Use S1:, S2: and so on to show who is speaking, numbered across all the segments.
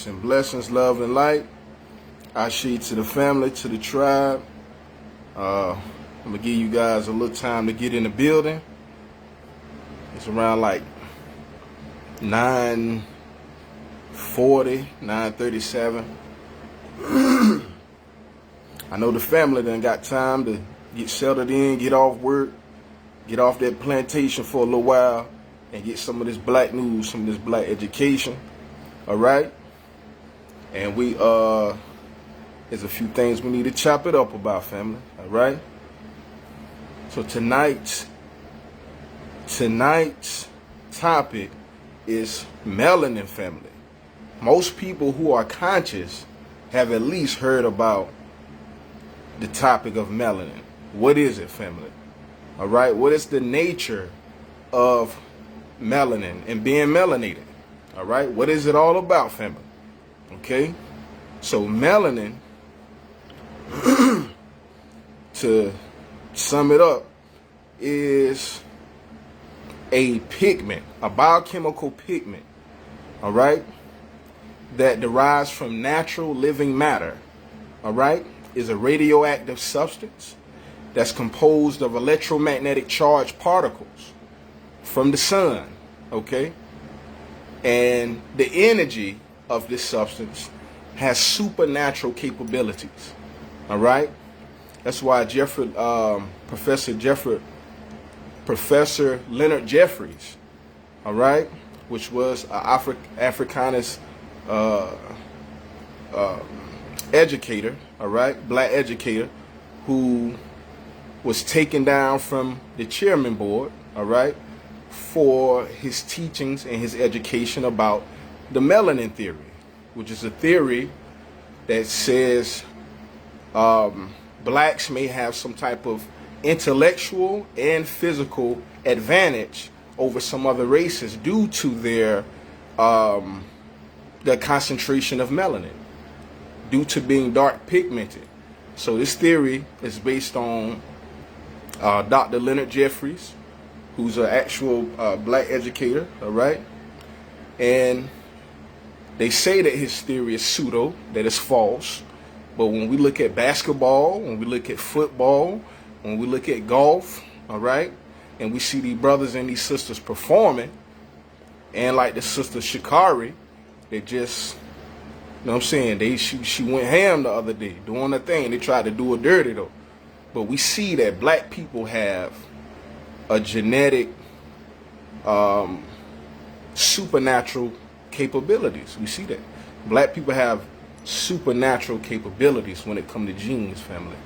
S1: peace and blessings, love and light. I shade to the family, to the tribe. I'm gonna give you guys a little time to get in the building. It's around like 9:40, 9:37. I know the family done got time to get settled in, get off work, get off that plantation for a little while, and get some of this black news, some of this black education. All right? And there's a few things we need to chop it up about, family. All right? So tonight's topic is melanin, family. Most people who are conscious have at least heard about the topic of melanin. What is it, family? All right? What is the nature of melanin and being melanated? All right? What is it all about, family? Okay? So melanin, to sum it up, is a pigment, a biochemical pigment, all right, that derives from natural living matter, all right, is a radioactive substance that's composed of electromagnetic charged particles from the sun, okay? And the energy of this substance has supernatural capabilities, all right? That's why Professor Leonard Jeffries, all right, which was an Africanist educator, all right, black educator, who was taken down from the chairman board, all right, for his teachings and his education about the melanin theory, which is a theory that says blacks may have some type of intellectual and physical advantage over some other races due to their concentration of melanin, due to being dark pigmented. So this theory is based on Dr. Leonard Jeffries, who's an actual black educator, all right? And they say that his theory is pseudo, that it's false. But when we look at basketball, when we look at football, when we look at golf, all right, and we see these brothers and these sisters performing, and like the sister Shikari, they just, you know what I'm saying, she went ham the other day doing her thing. They tried to do her dirty though. But we see that black people have a genetic supernatural capabilities. We see that. Black people have supernatural capabilities when it comes to genes, family.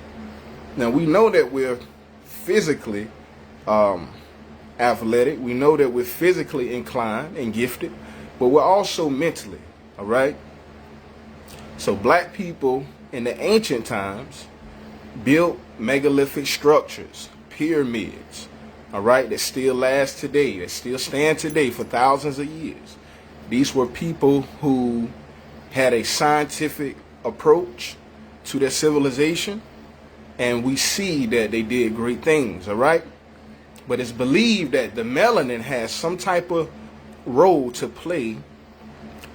S1: Now we know that we're physically athletic. We know that we're physically inclined and gifted, but we're also mentally, all right? So black people in the ancient times built megalithic structures, pyramids, all right, that still last today, that still stand today for thousands of years. These were people who had a scientific approach to their civilization, and we see that they did great things, all right? But it's believed that the melanin has some type of role to play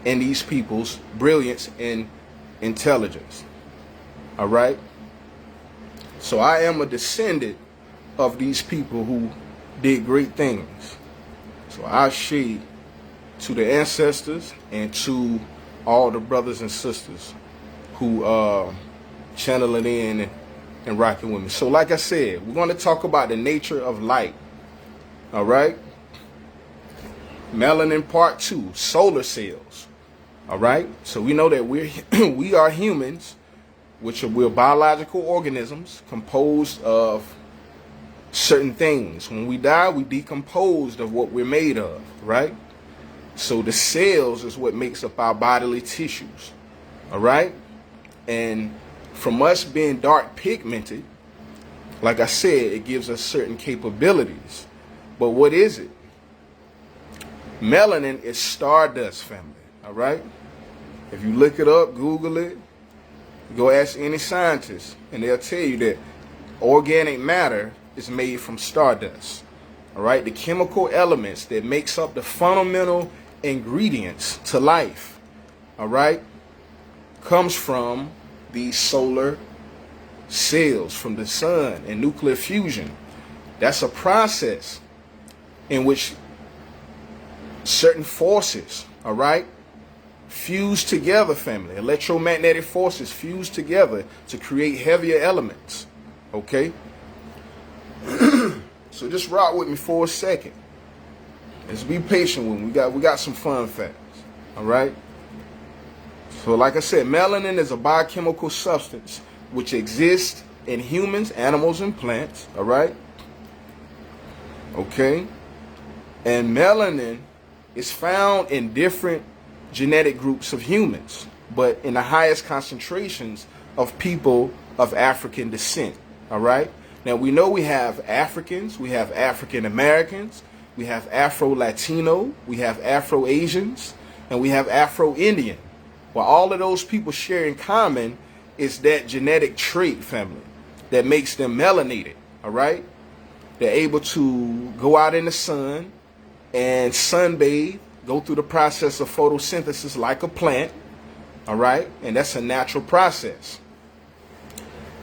S1: in these people's brilliance and intelligence, all right? So I am a descendant of these people who did great things. So I shade to the ancestors and to all the brothers and sisters who channel it in and rocking with me. So like I said, we're going to talk about the nature of light. All right? Melanin part 2, solar cells. All right? So we know that we are humans, we're biological organisms composed of certain things. When we die, we decomposed of what we're made of, right? So the cells is what makes up our bodily tissues, all right? And from us being dark pigmented, like I said, it gives us certain capabilities. But what is it? Melanin is stardust, family, all right? If you look it up, Google it, go ask any scientist, and they'll tell you that organic matter is made from stardust, all right? The chemical elements that makes up the fundamental ingredients to life, all right? comes from the solar cells, from the sun, and nuclear fusion. That's a process in which certain forces, all right, fuse together, family. Electromagnetic forces fuse together to create heavier elements, okay? So just rock with me for a second. Let's be patient with me. We got some fun facts, all right? So like I said, melanin is a biochemical substance which exists in humans, animals, and plants, all right? Okay? And melanin is found in different genetic groups of humans, but in the highest concentrations of people of African descent, all right? Now, we know we have Africans, we have African Americans, we have Afro-Latino, we have Afro-Asians, and we have Afro-Indian. Well, all of those people share in common is that genetic trait, family, that makes them melanated, all right? They're able to go out in the sun and sunbathe, go through the process of photosynthesis like a plant, all right? And that's a natural process.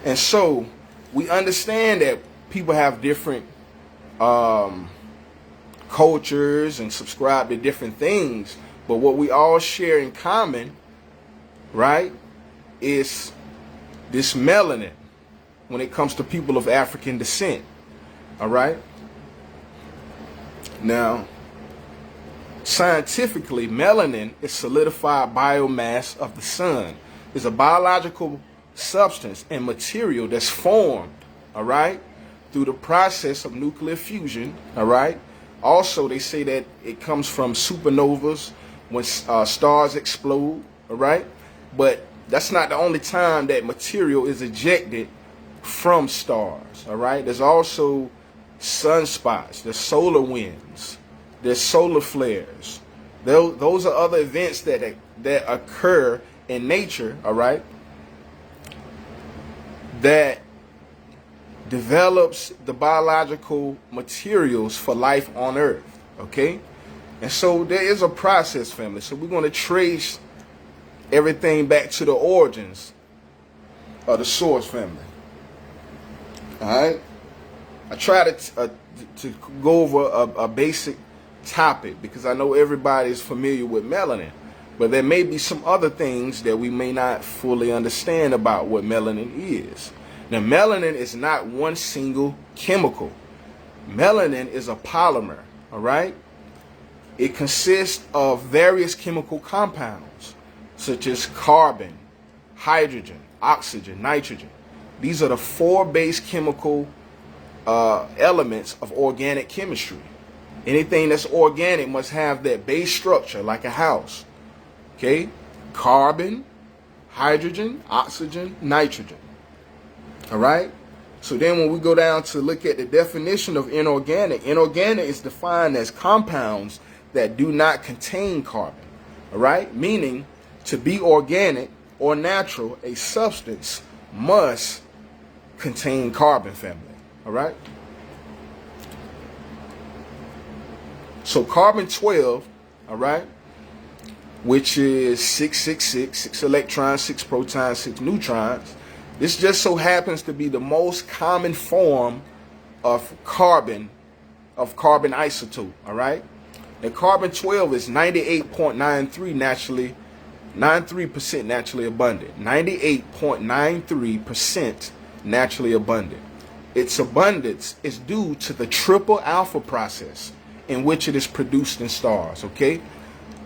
S1: And so we understand that people have different cultures and subscribe to different things, but what we all share in common, right, is this melanin when it comes to people of African descent, all right? Now, scientifically, melanin is solidified biomass of the sun. It's a biological substance and material that's formed, all right, through the process of nuclear fusion, all right? Also, they say that it comes from supernovas when stars explode, all right? But that's not the only time that material is ejected from stars, all right? There's also sunspots, there's solar winds, there's solar flares. Those are other events that occur in nature, all right, that develops the biological materials for life on Earth, okay? And so there is a process, family. So we're going to trace everything back to the origins of the source, family. All right? I try to go over a basic topic because I know everybody is familiar with melanin, but there may be some other things that we may not fully understand about what melanin is. Now, melanin is not one single chemical. Melanin is a polymer, all right? It consists of various chemical compounds, such as carbon, hydrogen, oxygen, nitrogen. These are the four base chemical elements of organic chemistry. Anything that's organic must have that base structure, like a house, okay? Carbon, hydrogen, oxygen, nitrogen. All right? So then when we go down to look at the definition of inorganic, inorganic is defined as compounds that do not contain carbon. All right? Meaning, to be organic or natural, a substance must contain carbon, family. All right? So carbon-12, all right, which is 666, 6 electrons, 6 protons, 6 neutrons. This just so happens to be the most common form of carbon isotope, all right? And carbon-12 is 98.93% naturally abundant. 98.93% naturally abundant. Its abundance is due to the triple alpha process in which it is produced in stars, okay?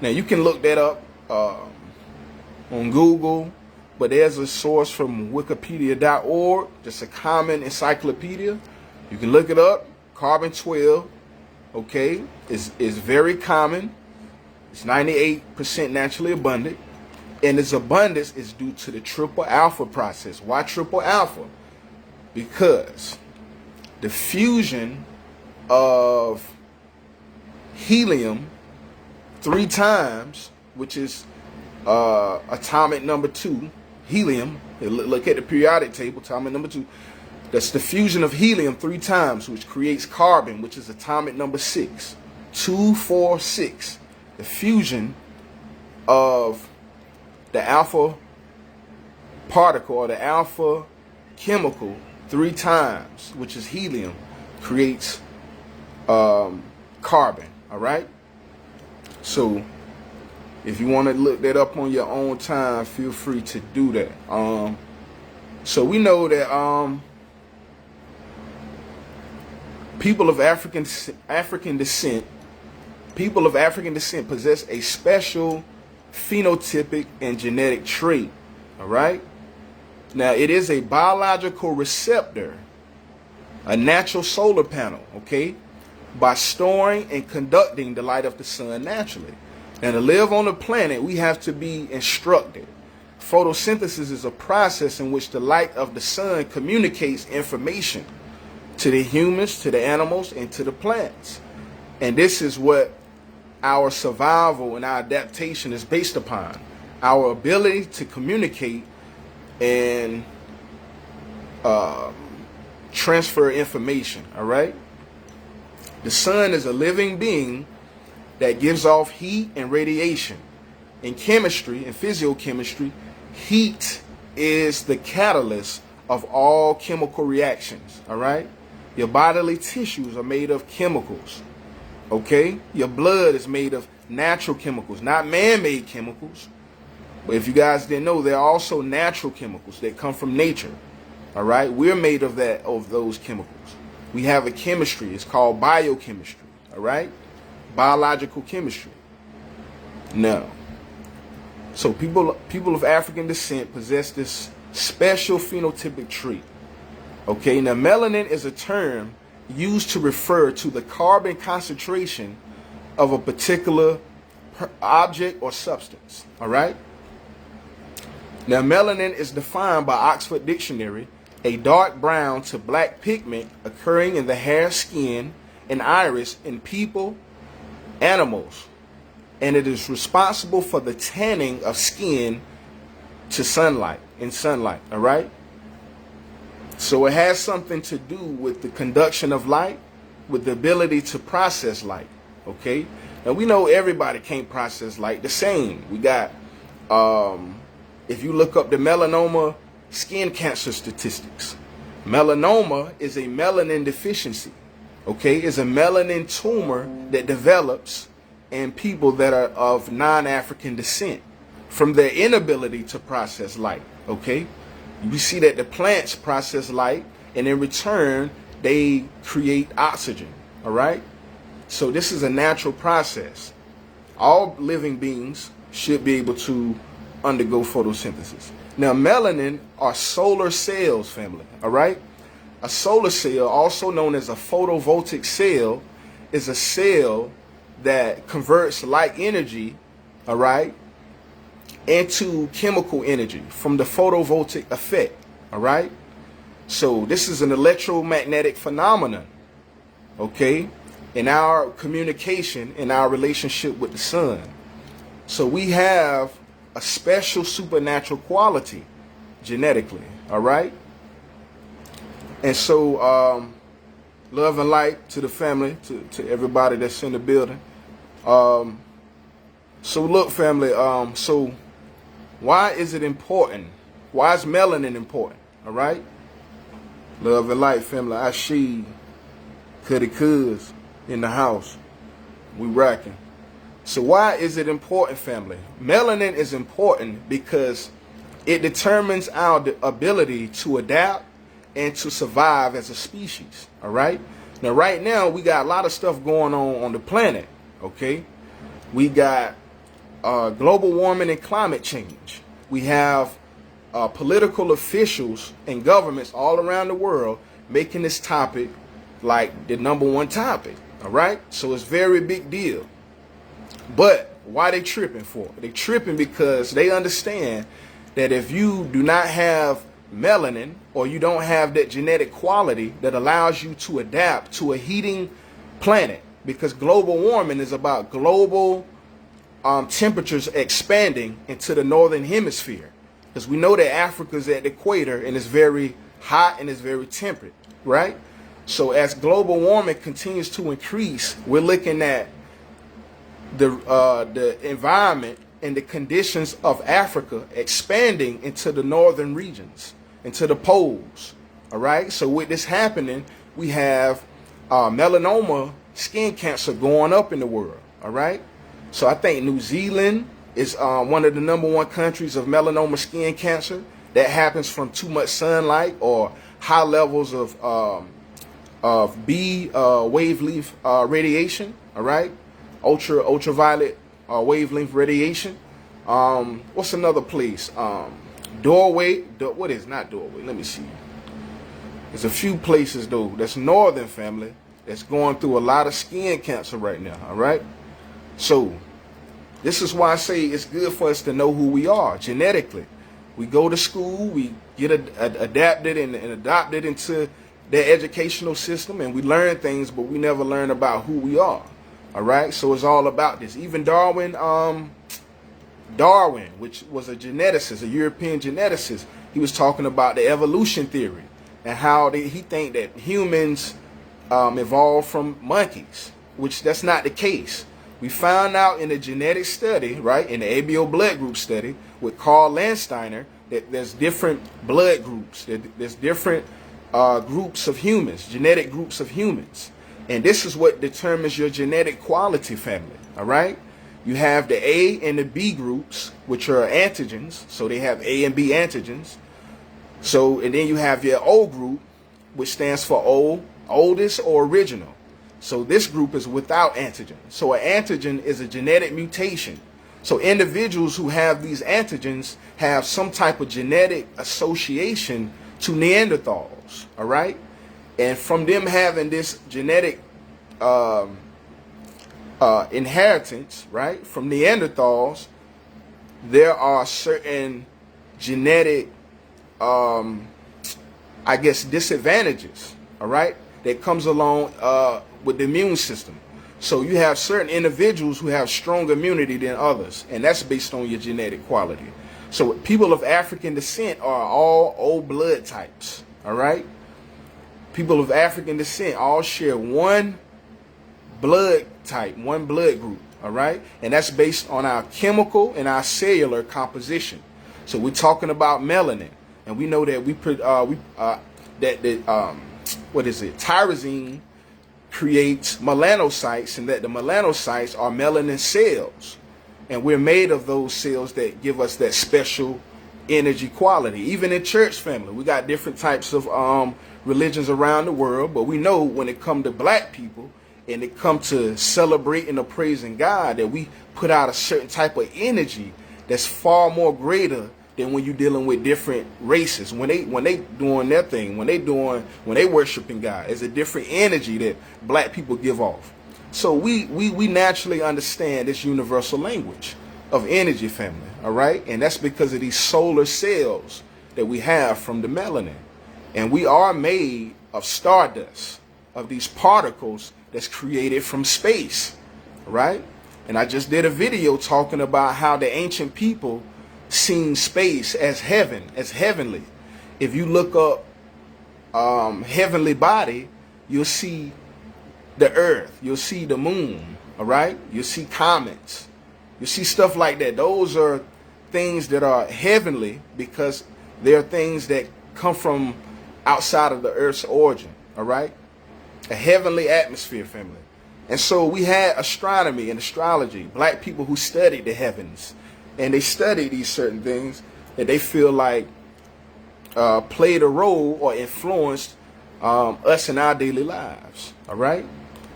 S1: Now, you can look that up on Google, but there's a source from wikipedia.org, just a common encyclopedia. You can look it up. Carbon-12, okay, is very common. It's 98% naturally abundant. And its abundance is due to the triple alpha process. Why triple alpha? Because the fusion of helium 3 times, which is atomic number 2, helium. Look at the periodic table, atomic number 2. That's the fusion of helium 3 times, which creates carbon, which is atomic number 6. 2, 4, 6. The fusion of the alpha particle or the alpha chemical 3 times, which is helium, creates carbon. All right. So if you want to look that up on your own time, feel free to do that. So we know that people of African descent possess a special phenotypic and genetic trait. All right. Now it is a biological receptor, a natural solar panel. Okay, by storing and conducting the light of the sun naturally. And to live on the planet, we have to be instructed. Photosynthesis is a process in which the light of the sun communicates information to the humans, to the animals, and to the plants. And this is what our survival and our adaptation is based upon. Our ability to communicate and transfer information. All right? The sun is a living being that gives off heat and radiation. In chemistry and physiochemistry, heat is the catalyst of all chemical reactions. All right? Your bodily tissues are made of chemicals. Okay? Your blood is made of natural chemicals, not man-made chemicals. But if you guys didn't know, there are also natural chemicals that come from nature. All right? We're made of those chemicals. We have a chemistry. It's called biochemistry. All right? Biological chemistry. Now, so people of African descent possess this special phenotypic trait. Okay, now melanin is a term used to refer to the carbon concentration of a particular object or substance. All right. Now melanin is defined by Oxford Dictionary, a dark brown to black pigment occurring in the hair, skin, and iris in people, animals, and it is responsible for the tanning of skin to sunlight, all right? So it has something to do with the conduction of light, with the ability to process light, okay? Now we know everybody can't process light the same. We got, if you look up the melanoma skin cancer statistics, melanoma is a melanin deficiency. Okay, it's a melanin tumor that develops in people that are of non-African descent from their inability to process light. Okay, we see that the plants process light, and in return, they create oxygen. All right, so this is a natural process. All living beings should be able to undergo photosynthesis. Now, melanin are solar cells, family. All right. A solar cell, also known as a photovoltaic cell, is a cell that converts light energy, all right, into chemical energy from the photovoltaic effect, all right? So this is an electromagnetic phenomenon, okay, in our communication, in our relationship with the sun. So we have a special supernatural quality genetically, all right? And so, love and light to the family, to everybody that's in the building. So look, family, so why is it important? Why is melanin important? All right? Love and light, family. I see Cuddy Cuz in the house. We rocking. So why is it important, family? Melanin is important because it determines our ability to adapt and to survive as a species. All right. Now, right now, we got a lot of stuff going on the planet. Okay. We got global warming and climate change. We have political officials and governments all around the world making this topic like the #1 topic. All right. So it's a very big deal. But why they tripping for? They tripping because they understand that if you do not have melanin, or you don't have that genetic quality that allows you to adapt to a heating planet, because global warming is about global temperatures expanding into the northern hemisphere, because we know that Africa is at the equator and it's very hot and it's very temperate, right? So as global warming continues to increase, we're looking at the environment and the conditions of Africa expanding into the northern regions, into the poles. All right. So with this happening, we have melanoma skin cancer going up in the world. All right. So I think New Zealand is one of the #1 countries of melanoma skin cancer. That happens from too much sunlight or high levels of B wavelength radiation. All right. Ultraviolet wavelength radiation. What's another place? What is not Doorway? Let me see. There's a few places though that's northern family that's going through a lot of skin cancer right now. All right. So this is why I say it's good for us to know who we are genetically. We go to school, we get adapted and adopted into their educational system, and we learn things, but we never learn about who we are. All right. So it's all about this. Even Darwin, which was a geneticist, a European geneticist, he was talking about the evolution theory and how he think that humans evolved from monkeys, which that's not the case. We found out in a genetic study, right, in the ABO blood group study with Carl Landsteiner, that there's different blood groups, there's different groups of humans, genetic groups of humans. And this is what determines your genetic quality, family. All right. You have the A and the B groups, which are antigens. So they have A and B antigens. So, and then you have your O group, which stands for oldest or original. So this group is without antigen. So an antigen is a genetic mutation. So individuals who have these antigens have some type of genetic association to Neanderthals. All right. And from them having this genetic inheritance, right, from Neanderthals, there are certain genetic, I guess, disadvantages, all right, that comes along with the immune system. So you have certain individuals who have strong immunity than others, and that's based on your genetic quality. So people of African descent are all O blood types, all right? People of African descent all share one blood type, one blood group, all right? And that's based on our chemical and our cellular composition. So we're talking about melanin, and we know that tyrosine creates melanocytes, and that the melanocytes are melanin cells, and we're made of those cells that give us that special energy quality. Even in church family, we got different types of religions around the world, but we know when it comes to black people and it comes to celebrating or praising God, that we put out a certain type of energy that's far more greater than when you're dealing with different races. When they doing their thing, when they worshiping God, it's a different energy that black people give off. So we naturally understand this universal language of energy, family, all right? And that's because of these solar cells that we have from the melanin. And we are made of stardust, of these particles that's created from space, right? And I just did a video talking about how the ancient people seen space as heaven, as heavenly. If you look up heavenly body, you'll see the earth, you'll see the moon, all right? You'll see comets, you see stuff like that. Those are things that are heavenly because they're things that come from outside of the earth's origin, all right? A heavenly atmosphere, family. And so we had astronomy and astrology, black people who studied the heavens, and they studied these certain things that they feel like played a role or influenced us in our daily lives, all right?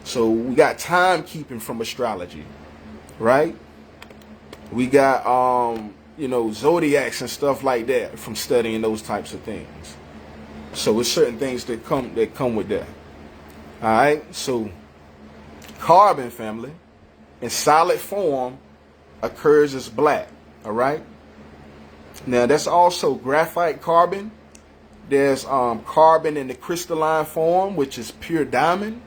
S1: So we got timekeeping from astrology, right? We got, zodiacs and stuff like that from studying those types of things. So it's certain things that come with that. All right. So carbon, family, in solid form occurs as black. All right. Now that's also graphite carbon. There's carbon in the crystalline form, which is pure diamond.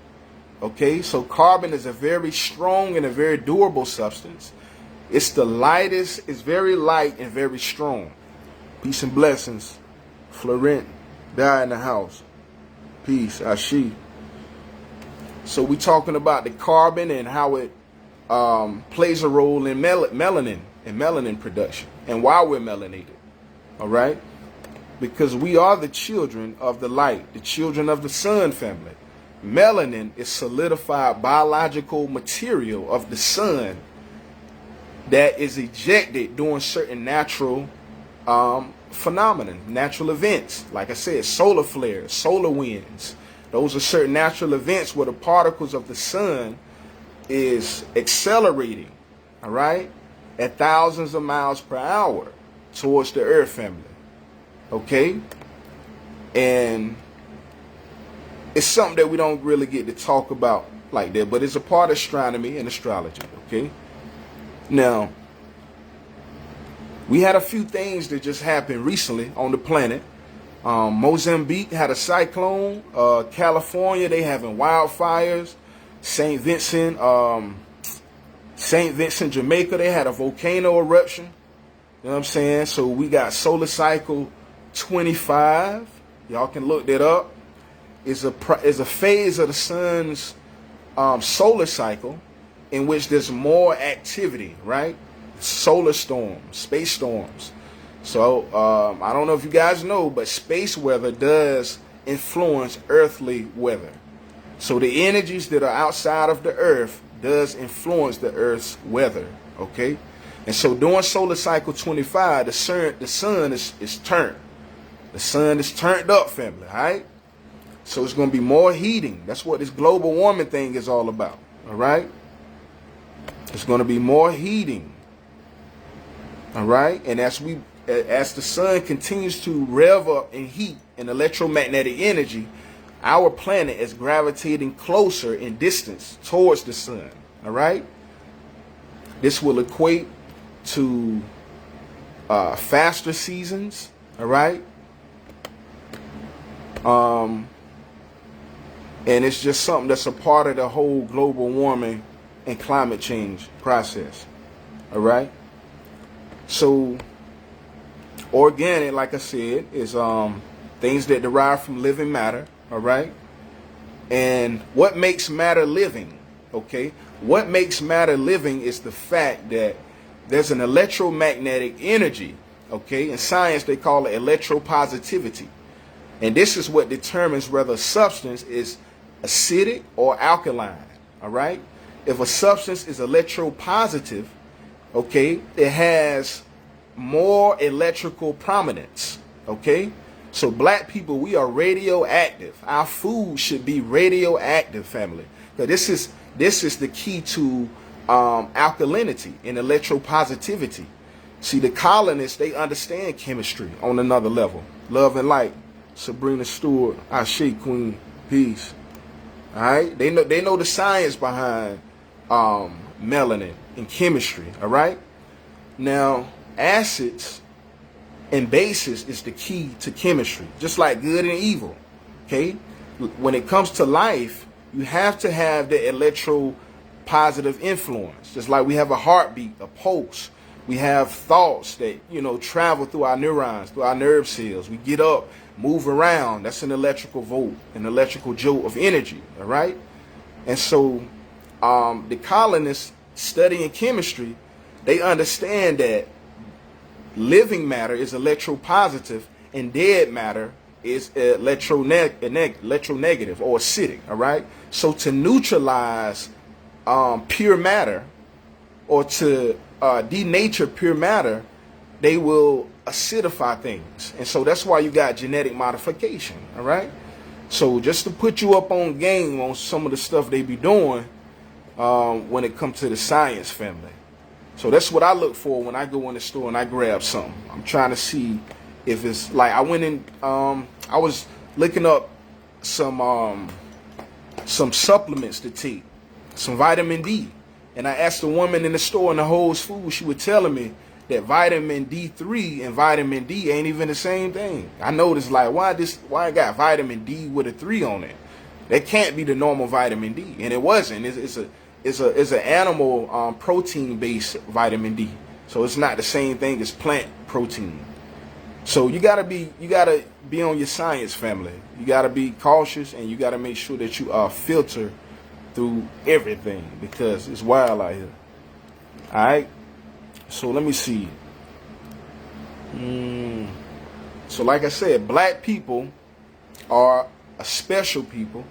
S1: Okay. So carbon is a very strong and a very durable substance. It's the lightest. It's very light and very strong. Peace and blessings. Florent died in the house. Peace. Ashi. So we're talking about the carbon and how it plays a role in melanin. and melanin production and why we're melanated. All right? Because we are the children of the light, the children of the sun family. Melanin is solidified biological material of the sun that is ejected during certain natural phenomenon, natural events. Like I said, solar flares, solar winds. Those are certain natural events where the particles of the sun is accelerating, all right, at thousands of miles per hour towards the earth family. Okay? And it's something that we don't really get to talk about like that, but it's a part of astronomy and astrology. Okay? Now, we had a few things that just happened recently on the planet. Mozambique had a cyclone. California, they having wildfires. St. Vincent, Jamaica, they had a volcano eruption. You know what I'm saying? So we got solar cycle 25. Y'all can look that up. Is a phase of the sun's solar cycle in which there's more activity, right? Solar storms, space storms. So I don't know if you guys know, but space weather does influence earthly weather. So the energies that are outside of the earth does influence the earth's weather, okay? And so during solar cycle 25, the sun is turned. The sun is turned up, family, all right? So it's going to be more heating. That's what this global warming thing is all about, all right? It's going to be more heating, all right? And as the sun continues to rev up in heat and electromagnetic energy, our planet is gravitating closer in distance towards the sun, all right? This will equate to faster seasons, all right? And it's just something that's a part of the whole global warming and climate change process, all right? So organic, like I said, is things that derive from living matter, all right? And what makes matter living, okay? What makes matter living is the fact that there's an electromagnetic energy, okay? In science, they call it electropositivity. And this is what determines whether a substance is acidic or alkaline, all right? If a substance is electropositive, okay, it has more electrical prominence, okay? So black people, we are radioactive. Our food should be radioactive, family. Because this is the key to alkalinity and electropositivity. See, the colonists, they understand chemistry on another level. Love and light. Sabrina Stewart, Ashe Queen, peace. All right, they know the science behind melanin and chemistry. All right. Now, acids and bases is the key to chemistry, just like good and evil. Okay, when it comes to life, you have to have the electropositive influence, just like we have a heartbeat, a pulse. We have thoughts that, travel through our neurons, through our nerve cells. We get up, move around. That's an electrical volt, an electrical jolt of energy, all right? And so the colonists studying chemistry, they understand that living matter is electropositive and dead matter is electronegative or acidic, all right? So to neutralize pure matter or to denature pure matter, they will acidify things. And so that's why you got genetic modification, all right? So just to put you up on game on some of the stuff they be doing when it comes to the science family. So that's what I look for when I go in the store and I grab something. I'm trying to see if it's like, I went in, I was looking up some supplements to take, some vitamin D. And I asked the woman in the store in the Whole Foods, she was telling me that vitamin D3 and vitamin D ain't even the same thing. I noticed, like, why I got vitamin D with a 3 on it? That can't be the normal vitamin D. And it wasn't. It's an animal protein based vitamin D. So it's not the same thing as plant protein. So you gotta be on your science, family. You gotta be cautious, and you gotta make sure that you filter through everything, because it's wild out here. All right. So let me see. So like I said, black people are a special people.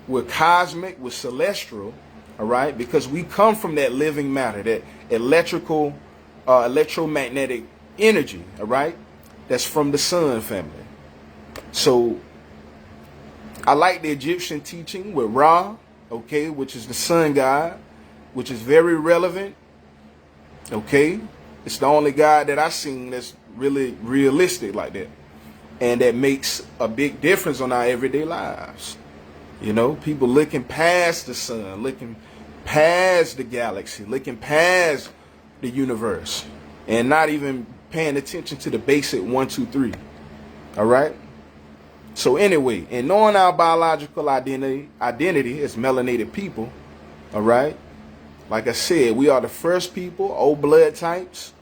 S1: We're cosmic, we're celestial, all right? Because we come from that living matter, that electromagnetic energy, all right? That's from the sun family. So I like the Egyptian teaching with Ra, okay, which is the sun god, which is very relevant, okay? It's the only god that I've seen that's really realistic like that. And that makes a big difference on our everyday lives. You know, people looking past the sun, looking past the galaxy, looking past the universe, and not even paying attention to the basic 1, 2, 3. All right? So anyway, in knowing our biological identity as melanated people, all right? Like I said, we are the first people, old blood types,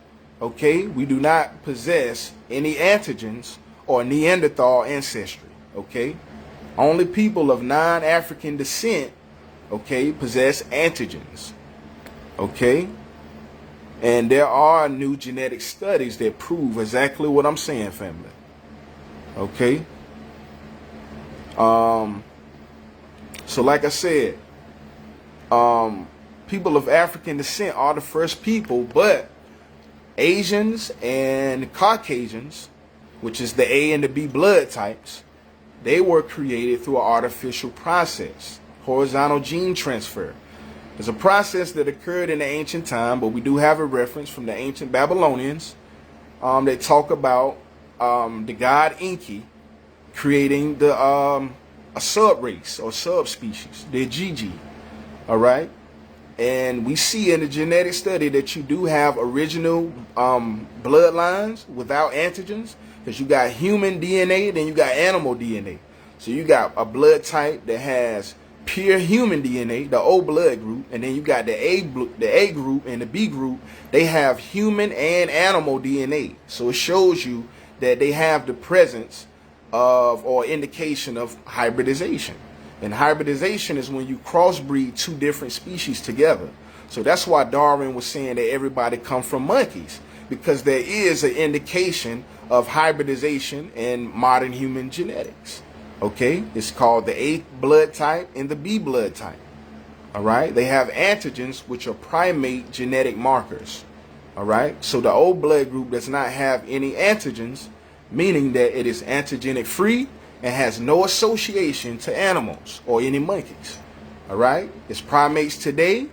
S1: okay? We do not possess any antigens or Neanderthal ancestry, okay? Only people of non-African descent, okay, possess antigens, okay? And there are new genetic studies that prove exactly what I'm saying, family, okay? So like I said, people of African descent are the first people, but Asians and Caucasians, which is the A and the B blood types, they were created through an artificial process, horizontal gene transfer. It's a process that occurred in the ancient time, but we do have a reference from the ancient Babylonians that talk about the god Enki creating the a sub-race or subspecies, the Gigi, all right? And we see in the genetic study that you do have original bloodlines without antigens, because you got human DNA, then you got animal DNA. So you got a blood type that has pure human DNA, the O blood group, and then you got the A group and the B group. They have human and animal DNA. So it shows you that they have the presence of or indication of hybridization. And hybridization is when you crossbreed two different species together. So that's why Darwin was saying that everybody come from monkeys, because there is an indication of hybridization in modern human genetics. Okay, it's called the A blood type and the B blood type. All right, they have antigens, which are primate genetic markers. All right, so the O blood group does not have any antigens, meaning that it is antigenic free and has no association to animals or any monkeys. All right, it's primates today.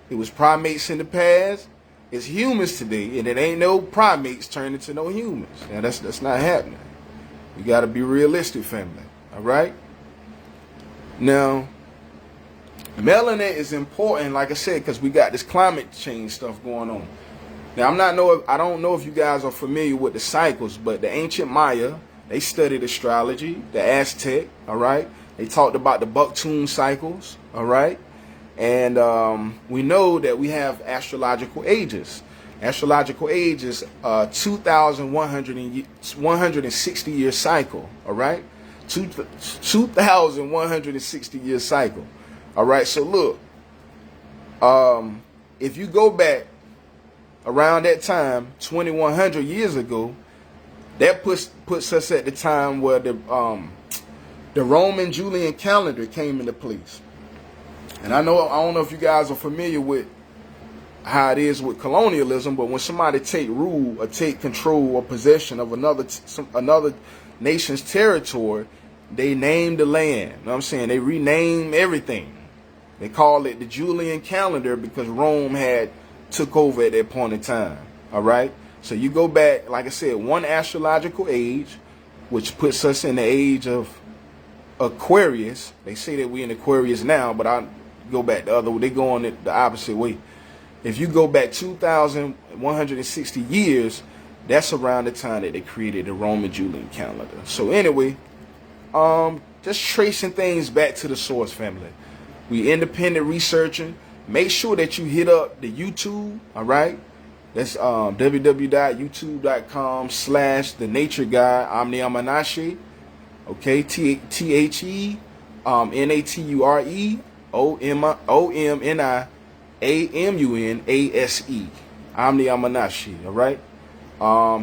S1: It was primates in the past. It's humans today, and it ain't no primates turning into no humans. Now that's not happening. You got to be realistic, family. All right. Now, melanin is important, like I said, because we got this climate change stuff going on. Now, I don't know if you guys are familiar with the cycles, but the ancient Maya, they studied astrology. The Aztec, all right. They talked about the Bakhtun cycles, all right. And we know that we have astrological ages. Astrological age is 2,160 year cycle, all right? 2,160 year cycle, all right? So look, if you go back around that time, 2,100 years ago, that puts us at the time where the Roman Julian calendar came into place. And I don't know if you guys are familiar with how it is with colonialism, but when somebody take rule or take control or possession of another nation's territory, they name the land. You know what I'm saying? They rename everything. They call it the Julian calendar because Rome had took over at that point in time. All right? So you go back, like I said, one astrological age, which puts us in the age of Aquarius. They say that we're in Aquarius now, but I go back the other way. They go on it the opposite way. If you go back 2,160 years, that's around the time that they created the Roman Julian calendar. So anyway, just tracing things back to the source, family. We independent researching. Make sure that you hit up the YouTube, all right? That's www.youtube.com/The Nature Guy Omni Amanashi. Okay, THE NATURE OMNIAMUNASE. Omni Amanashi, all right?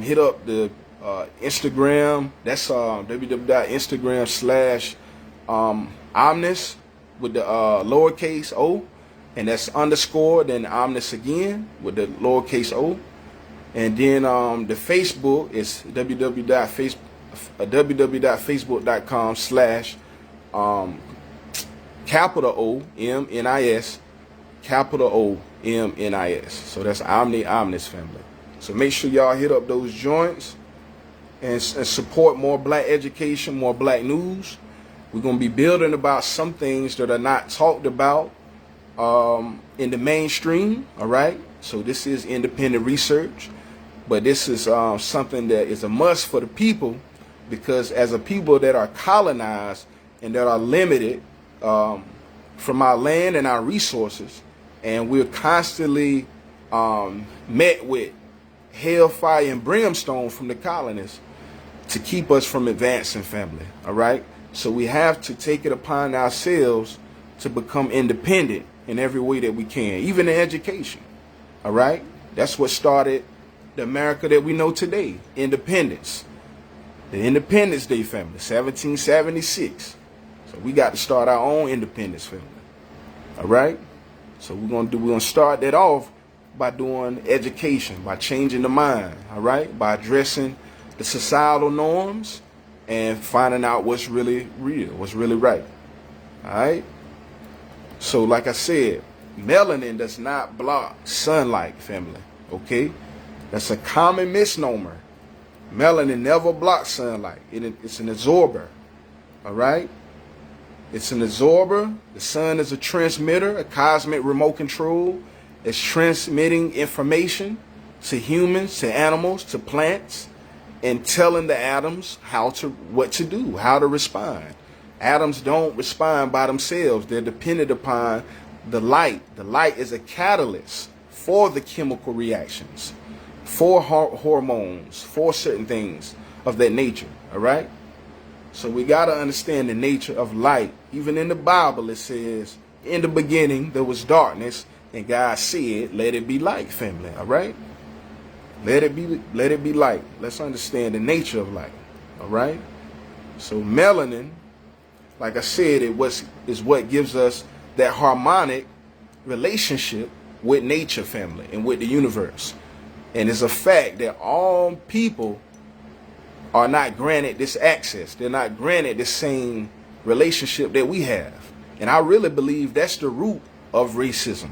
S1: Hit up the Instagram. That's www.instagram/omnis with the lowercase o, and that's underscore, then omnis again with the lowercase o. And then the Facebook is www.facebook.com/capital OMNIS, capital OMNIS. So that's Omnis family. So make sure y'all hit up those joints and support more black education, more black news. We're going to be building about some things that are not talked about in the mainstream, all right? So this is independent research, but this is something that is a must for the people, because as a people that are colonized and that are limited from our land and our resources, and we're constantly met with hellfire and brimstone from the colonists to keep us from advancing, family, all right? So we have to take it upon ourselves to become independent in every way that we can, even in education, all right? That's what started the America that we know today, independence. The Independence Day, family, 1776. So we got to start our own independence, family, all right? So we're gonna start that off by doing education, by changing the mind, all right? By addressing the societal norms and finding out what's really real, what's really right, all right? So like I said, melanin does not block sunlight, family, okay? That's a common misnomer. Melanin never blocks sunlight. It's an absorber, all right? It's an absorber. The sun is a transmitter, a cosmic remote control. It's transmitting information to humans, to animals, to plants, and telling the atoms what to do, how to respond. Atoms don't respond by themselves. They're dependent upon the light. The light is a catalyst for the chemical reactions, for hormones, for certain things of that nature, all right? So we got to understand the nature of light. Even in the Bible, it says, in the beginning, there was darkness, and God said, let it be light, family, all right? Let it be light. Let's understand the nature of light, all right? So melanin, like I said, is what gives us that harmonic relationship with nature, family, and with the universe. And it's a fact that all people are not granted this access. They're not granted the same relationship that we have. And I really believe that's the root of racism.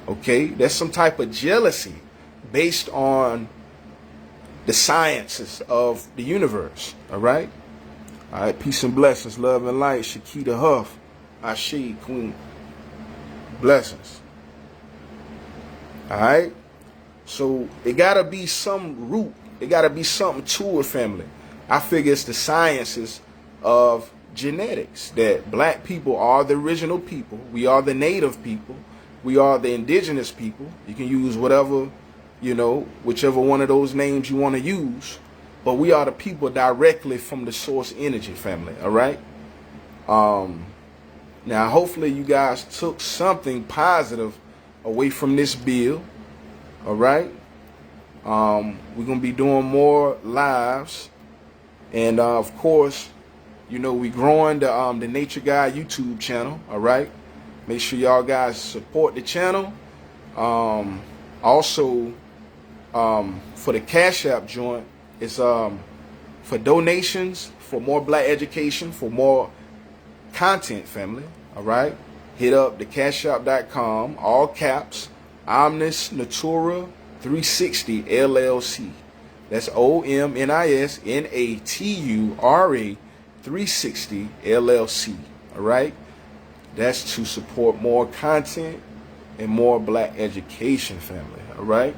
S1: Okay? That's some type of jealousy based on the sciences of the universe. All right? All right, peace and blessings, love and light. Shakita Huff, Ashe, Queen. Blessings. All right? So it got to be some root. It got to be something to it, family. I figure it's the sciences of genetics, that black people are the original people. We are the native people. We are the indigenous people. You can use whatever, whichever one of those names you want to use. But we are the people directly from the source energy, family, all right? Now, hopefully you guys took something positive away from this bill, all right? We're going to be doing more lives. And, of course, we growing the Nature Guy YouTube channel, all right? Make sure y'all guys support the channel. Also, for the Cash App joint, it's for donations, for more black education, for more content, family, all right? Hit up the cashapp.com, all caps, Omnis Natura 360 LLC. That's OMNISNATURA 360 LLC. All right? That's to support more content and more black education, family. All right?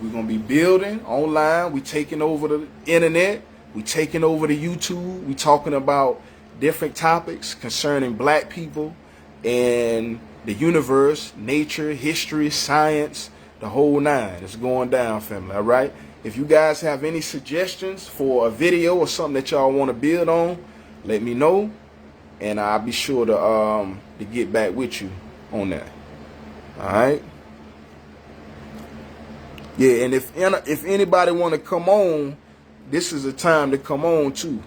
S1: We're going to be building online. We're taking over the internet. We're taking over the YouTube. We're talking about different topics concerning black people and the universe, nature, history, science, the whole nine. It's going down, family, all right? If you guys have any suggestions for a video or something that y'all want to build on, let me know, and I'll be sure to get back with you on that. All right? Yeah, and if anybody want to come on, this is a time to come on too.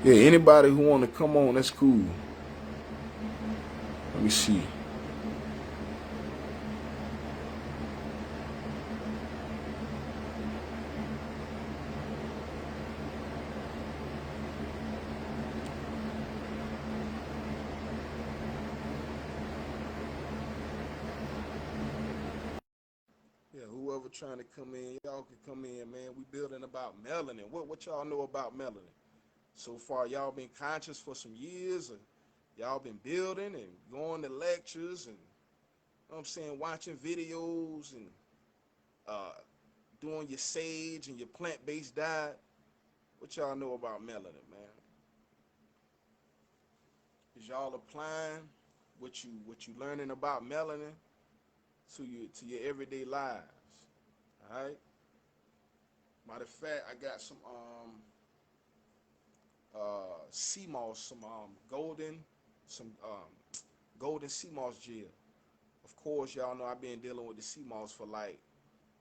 S1: Yeah, anybody who want to come on, that's cool. Let me see. Yeah, whoever trying to come in, y'all can come in, man. We building about melanin. What y'all know about melanin? So far, y'all been conscious for some years, or y'all been building and going to lectures and, you know what I'm saying, watching videos and uh, doing your sage and your plant-based diet. What y'all know about melanin, man? Is y'all applying what you learning about melanin to your everyday lives? All right. Matter of fact, I got sea moss, some golden sea moss gel. Of course, y'all know I've been dealing with the sea moss for like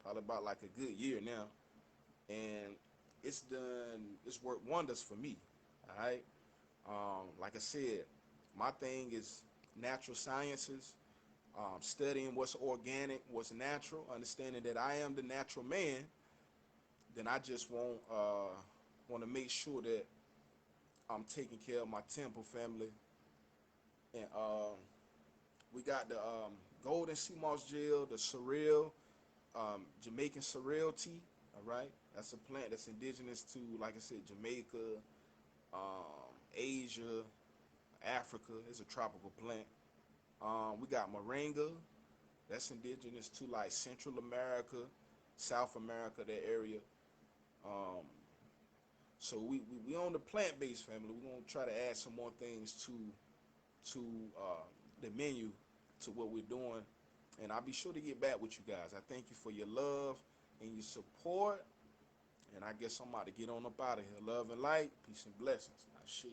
S1: probably about like a good year now, and it's worked wonders for me. All right. Like I said, my thing is natural sciences, studying what's organic, what's natural, understanding that I am the natural man. Then I just want to make sure that I'm taking care of my temple family, and we got the golden sea moss gel, the sorrel, Jamaican sorrel tea. All right, that's a plant that's indigenous to, like I said, Jamaica, Asia, Africa. It's a tropical plant. We got moringa, that's indigenous to like Central America, South America, that area. Um, so we on the plant-based family. We're gonna try to add some more things to the menu, to what we're doing, and I'll be sure to get back with you guys. I thank you for your love and your support, and I guess I'm about to get on up out of here. Love and light, peace and blessings. Now, shit.